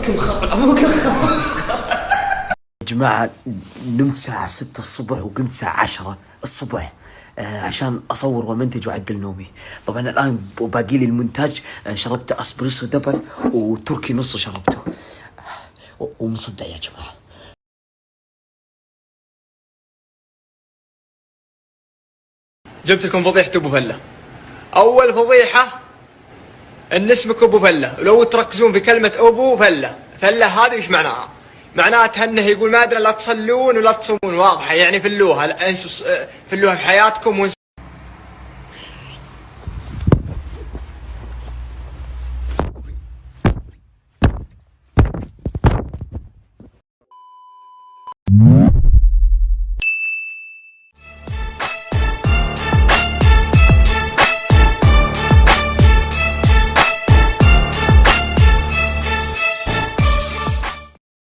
يا جماعة نمت الساعة 6 الصبح وقمت الساعة 10 الصبح عشان أصور ومنتج وأعدل نومي. طبعا الآن باقي لي المونتاج. شربت أسبريسو دبل وتركي نص شربته ومصدع يا جماعة. جبت لكم فضيحة أبو فلة. أول فضيحة إن اسمك أبو فلة، ولو تركزون في كلمة أبو فلة، فلة هذه إيش معناها؟ معناتها إنه يقول ما أدري لا تصلون ولا تصومون، واضحة يعني فلوها فلوها في حياتكم